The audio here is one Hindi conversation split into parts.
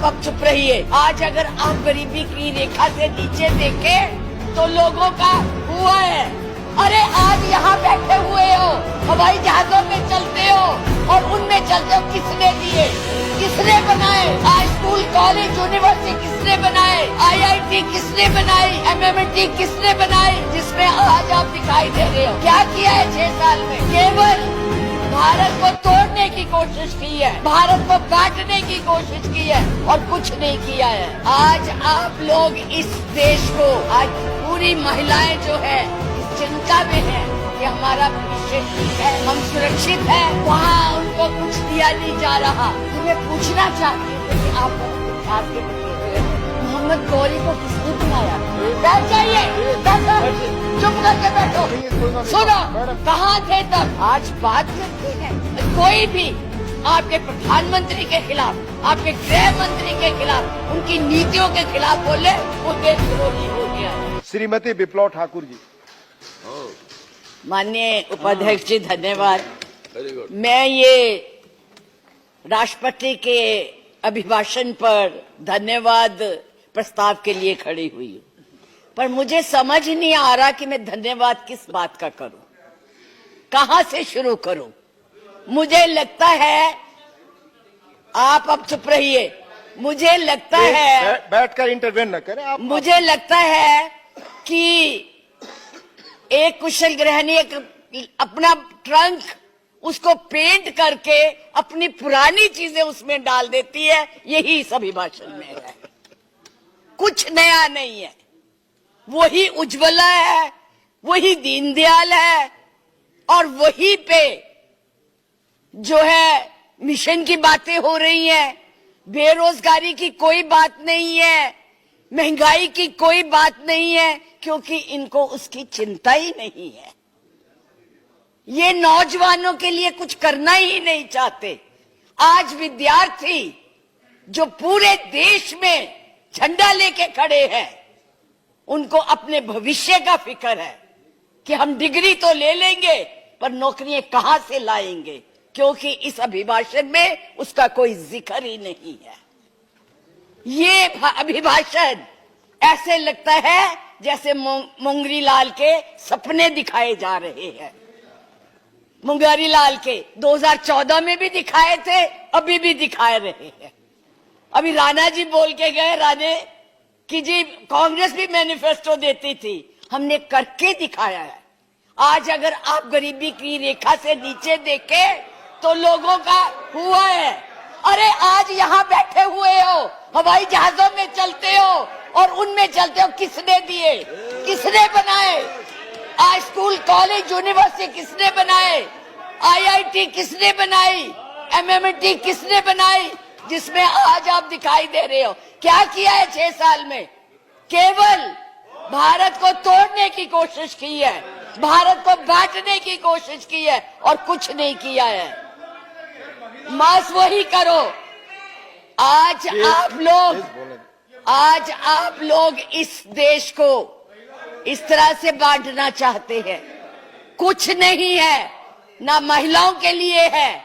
अब चुप रहिए। आज अगर आप गरीबी की रेखा से नीचे देखें तो लोगों का हुआ है। अरे आज यहाँ बैठे हुए हो, हवाई जहाजों में चलते हो और उनमें चलते हो, किसने दिए, किसने बनाए? आज स्कूल कॉलेज यूनिवर्सिटी किसने बनाए? IIT किसने बनाई? MMT किसने बनाई? जिसमें आज आप दिखाई दे रहे हो। क्या किया है 6 साल में? केवल भारत को तोड़ने की कोशिश की है, भारत को काटने की कोशिश की है और कुछ नहीं किया है। आज आप लोग इस देश को, आज पूरी महिलाएं जो है इस चिंता में है कि हमारा भविष्य ठीक है, हम सुरक्षित है, वहाँ उनको कुछ दिया नहीं जा रहा। तो मैं पूछना चाहती हूँ कि आप इतिहास के मोहम्मद गौरी को किसने बुलाया? बैठ जाइए, चुप करके बैठो। सुनो, कहाँ थे तब? आज बात करते हैं। कोई भी आपके प्रधानमंत्री के खिलाफ, आपके गृह मंत्री के खिलाफ, उनकी नीतियों के खिलाफ बोले, वो देशद्रोही हो गया है। श्रीमती विप्लव ठाकुर जी। माननीय उपाध्यक्ष जी, धन्यवाद। मैं ये राष्ट्रपति के अभिभाषण पर धन्यवाद प्रस्ताव के लिए खड़ी हुई हूँ, पर मुझे समझ नहीं आ रहा कि मैं धन्यवाद किस बात का करूं, कहां से शुरू करूं। मुझे लगता है, आप अब चुप रहिए, मुझे लगता है बैठकर इंटरवेन न करें आप। मुझे लगता है कि एक कुशल गृहिणी अपना ट्रंक उसको पेंट करके अपनी पुरानी चीजें उसमें डाल देती है, यही इस अभिभाषण में है। कुछ नया नहीं है, वही उज्ज्वला है, वही दीनदयाल है और वही पे जो है मिशन की बातें हो रही हैं। बेरोजगारी की कोई बात नहीं है, महंगाई की कोई बात नहीं है, क्योंकि इनको उसकी चिंता ही नहीं है। ये नौजवानों के लिए कुछ करना ही नहीं चाहते। आज विद्यार्थी जो पूरे देश में झंडा लेके खड़े हैं, उनको अपने भविष्य का फिक्र है कि हम डिग्री तो ले लेंगे पर नौकरियां कहां से लाएंगे, क्योंकि इस अभिभाषण में उसका कोई जिक्र ही नहीं है। ये अभिभाषण ऐसे लगता है जैसे मुंगरी लाल के सपने दिखाए जा रहे हैं। मुंगरी लाल के 2014 में भी दिखाए थे, अभी भी दिखाए रहे हैं। अभी राणा जी बोल के गए, राणे कि जी कांग्रेस भी मैनिफेस्टो देती थी, हमने करके दिखाया है। आज अगर आप गरीबी की रेखा से नीचे देखें तो लोगों का हुआ है। अरे आज यहाँ बैठे हुए हो, हवाई जहाजों में चलते हो और उनमें चलते हो, किसने दिए, किसने बनाए? आज स्कूल कॉलेज यूनिवर्सिटी किसने बनाए? IIT किसने बनाई? MMT किसने बनाई? जिसमें आज आप दिखाई दे रहे हो। क्या किया है 6 साल में? केवल भारत को तोड़ने की कोशिश की है, भारत को बांटने की कोशिश की है और कुछ नहीं किया है। मास वही करो। आज आप लोग इस देश को इस तरह से बांटना चाहते हैं। कुछ नहीं है, ना महिलाओं के लिए है।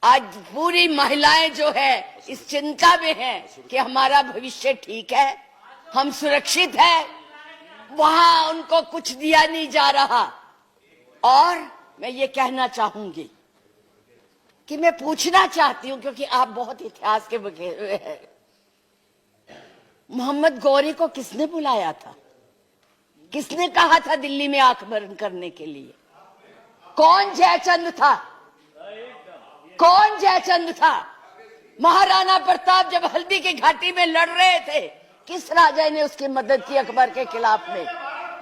आज पूरी महिलाएं जो है इस चिंता में है कि हमारा भविष्य ठीक है, हम सुरक्षित है, वहां उनको कुछ दिया नहीं जा रहा। और मैं ये कहना चाहूंगी कि मैं पूछना चाहती हूं, क्योंकि आप बहुत इतिहास के बखेर हुए हैं, मोहम्मद गौरी को किसने बुलाया था? किसने कहा था दिल्ली में आंख बंद करने के लिए? कौन जयचंद था? कौन जयचंद था? महाराणा प्रताप जब हल्दी की घाटी में लड़ रहे थे, किस राजा ने उसकी मदद की अकबर के खिलाफ में?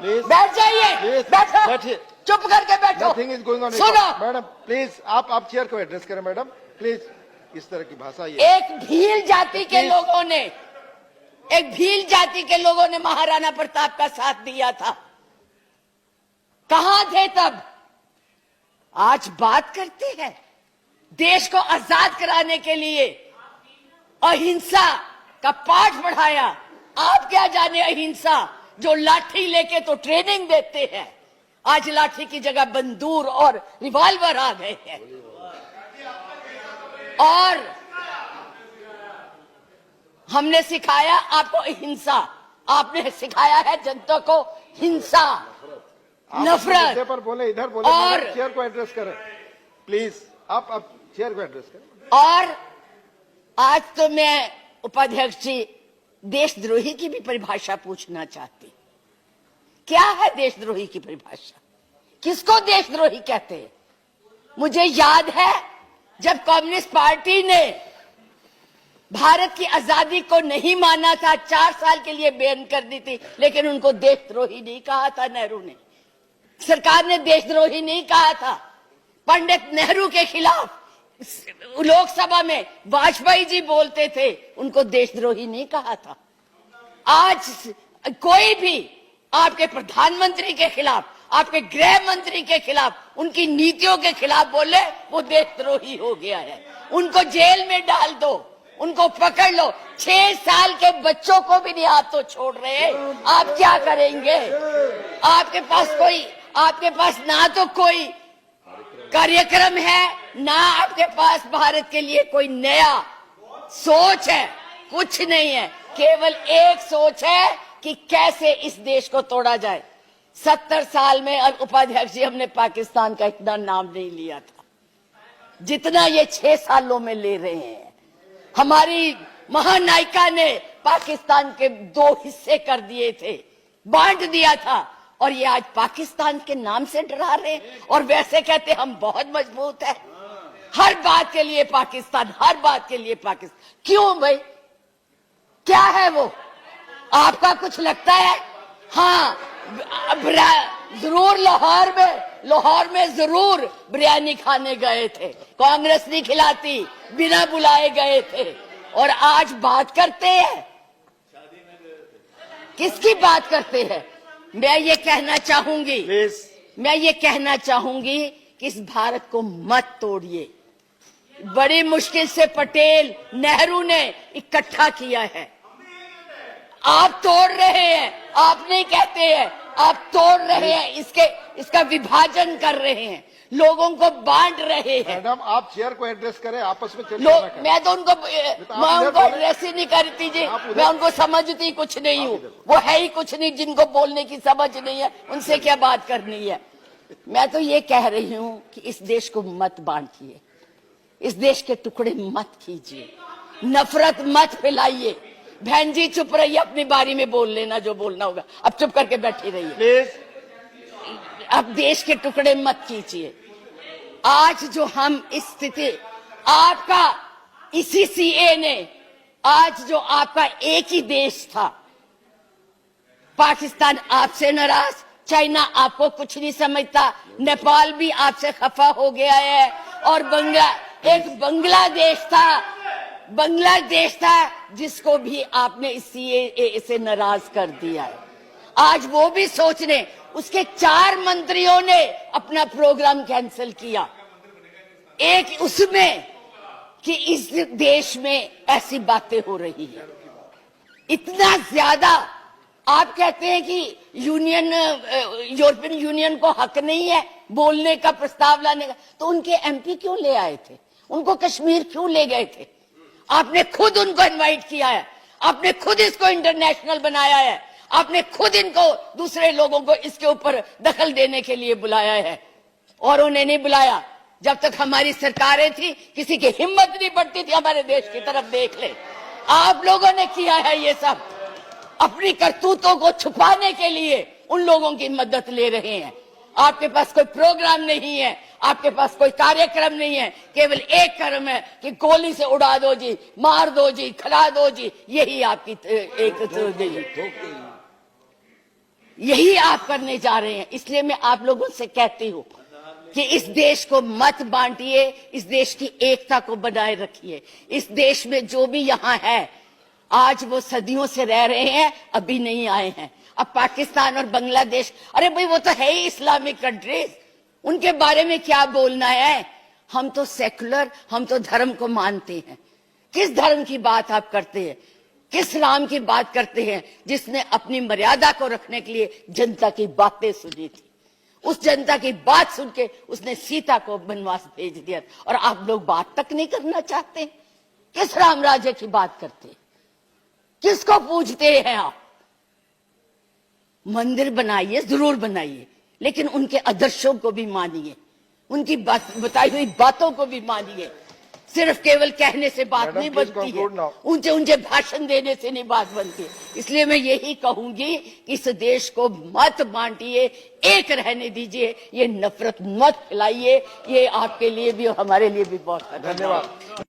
बैठ जाइए, बैठो, चुप करके बैठो। सुनो मैडम प्लीज, आप चेयर को एड्रेस करें मैडम प्लीज। इस तरह की भाषा एक भील जाति के लोगों ने, एक भील जाति के लोगों ने महाराणा प्रताप का साथ दिया था। कहां थे तब? आज बात करते हैं। देश को आजाद कराने के लिए अहिंसा का पाठ पढ़ाया। आप क्या जाने अहिंसा, जो लाठी लेके तो ट्रेनिंग देते हैं, आज लाठी की जगह बंदूक और रिवॉल्वर आ गए हैं। हमने सिखाया आपको हिंसा, आपने सिखाया है जनता को हिंसा, आप नफरत। मुद्दे पर बोले, इधर बोले, और मैडम, चेयर को एड्रेस करें प्लीज। आप चेयर को एड्रेस करें। और आज तो मैं उपाध्यक्ष जी देशद्रोही की भी परिभाषा पूछना चाहती। क्या है देशद्रोही की परिभाषा? किसको देशद्रोही कहते हैं? मुझे याद है जब कम्युनिस्ट पार्टी ने भारत की आजादी को नहीं माना था, 4 साल के लिए बैन कर दी थी, लेकिन उनको देशद्रोही नहीं कहा था नेहरू ने। सरकार ने देशद्रोही नहीं कहा था। पंडित नेहरू के खिलाफ लोकसभा में वाजपेयी जी बोलते थे, उनको देशद्रोही नहीं कहा था। आज कोई भी आपके प्रधानमंत्री के खिलाफ, आपके गृह मंत्री के खिलाफ, उनकी नीतियों के खिलाफ बोले, वो देशद्रोही हो गया है। उनको जेल में डाल दो, उनको पकड़ लो। 6 साल के बच्चों को भी नहीं आप तो छोड़ रहे, आप क्या करेंगे? आपके पास ना तो कोई कार्यक्रम है, ना आपके पास भारत के लिए कोई नया सोच है, कुछ नहीं है। केवल एक सोच है कि कैसे इस देश को तोड़ा जाए। 70 साल में उपाध्यक्ष जी हमने पाकिस्तान का इतना नाम नहीं लिया था जितना ये 6 सालों में ले रहे हैं। हमारी महानायिका ने पाकिस्तान के 2 हिस्से कर दिए थे, बांट दिया था, और ये आज पाकिस्तान के नाम से डरा रहे हैं और वैसे कहते हम बहुत मजबूत है। हर बात के लिए पाकिस्तान, हर बात के लिए पाकिस्तान। क्यों भाई? क्या है वो? आपका कुछ लगता है? हाँ, जरूर लाहौर में जरूर बिरयानी खाने गए थे, कांग्रेस नहीं खिलाती, बिना बुलाए गए थे। और आज बात करते हैं, किसकी बात करते हैं? मैं ये कहना चाहूंगी कि इस भारत को मत तोड़िए। बड़ी मुश्किल से पटेल नेहरू ने इकट्ठा किया है, आप तोड़ रहे हैं। आप नहीं कहते हैं, आप तोड़ रहे हैं, इसका विभाजन कर रहे हैं, लोगों को बांट रहे हैं। मैडम, आप चेयर को एड्रेस करें, आपस में चर्चा ना करें। मैं उनको एड्रेस ही नहीं करती जी, मैं उनको समझती कुछ नहीं हूँ। वो है ही कुछ नहीं, जिनको बोलने की समझ नहीं है, उनसे क्या बात करनी है। मैं तो ये कह रही हूँ कि इस देश को मत बांटिए, इस देश के टुकड़े मत कीजिए, नफरत मत फैलाइए। बहन जी चुप रहिए, अपनी बारी में बोल लेना जो बोलना होगा, अब चुप करके बैठी रहिए प्लीज। अब देश के टुकड़े मत कीजिए। आज जो हम इस स्थिति, आपका इसी सीए ने, आज जो आपका एक ही देश था, पाकिस्तान आपसे नाराज, चाइना आपको कुछ नहीं समझता, नेपाल भी आपसे खफा हो गया है, और बांग्लादेश था जिसको भी आपने इस सीएए से नाराज कर दिया है। आज वो भी सोचने, उसके 4 मंत्रियों ने अपना प्रोग्राम कैंसिल किया, एक उसमें कि इस देश में ऐसी बातें हो रही है। इतना ज्यादा आप कहते हैं कि यूरोपियन यूनियन को हक नहीं है बोलने का, प्रस्ताव लाने का, तो उनके एमपी क्यों ले आए थे? उनको कश्मीर क्यों ले गए थे? आपने खुद उनको इनवाइट किया है, आपने खुद इसको इंटरनेशनल बनाया है, आपने खुद इनको, दूसरे लोगों को इसके ऊपर दखल देने के लिए बुलाया है, और उन्हें नहीं बुलाया। जब तक हमारी सरकारें थी, किसी की हिम्मत नहीं बढ़ती थी हमारे देश की तरफ देख ले। आप लोगों ने किया है ये सब, अपनी करतूतों को छुपाने के लिए उन लोगों की मदद ले रहे हैं। आपके पास कोई प्रोग्राम नहीं है, आपके पास कोई कार्यक्रम नहीं है, केवल एक कर्म है कि गोली से उड़ा दो जी, मार दो जी, खिला दो जी, यही आपकी यही आप करने जा रहे हैं। इसलिए मैं आप लोगों से कहती हूं कि इस देश को मत बांटिए, इस देश की एकता को बनाए रखिए। इस देश में जो भी यहाँ है, आज वो सदियों से रह रहे हैं, अभी नहीं आए हैं। अब पाकिस्तान और बांग्लादेश, अरे भाई वो तो है ही इस्लामिक कंट्रीज, उनके बारे में क्या बोलना है? हम तो सेकुलर, हम तो धर्म को मानते हैं। किस धर्म की बात आप करते हैं? किस राम की बात करते हैं जिसने अपनी मर्यादा को रखने के लिए जनता की बातें सुनी थी? उस जनता की बात सुन के उसने सीता को वनवास भेज दिया, और आप लोग बात तक नहीं करना चाहते। किस राम राज्य की बात करते? किसको पूजते हैं आप? मंदिर बनाइए, जरूर बनाइए, लेकिन उनके आदर्शों को भी मानिए, उनकी बताई हुई बातों को भी मानिए। सिर्फ केवल कहने से बात Madam, नहीं please बनती है, conclude now. ऊंचे ऊंचे भाषण देने से नहीं बात बनती। इसलिए मैं यही कहूंगी कि इस देश को मत बांटिए, एक रहने दीजिए, ये नफरत मत फैलाइए। ये आपके लिए भी और हमारे लिए भी बहुत खतरनाक है। धन्यवाद।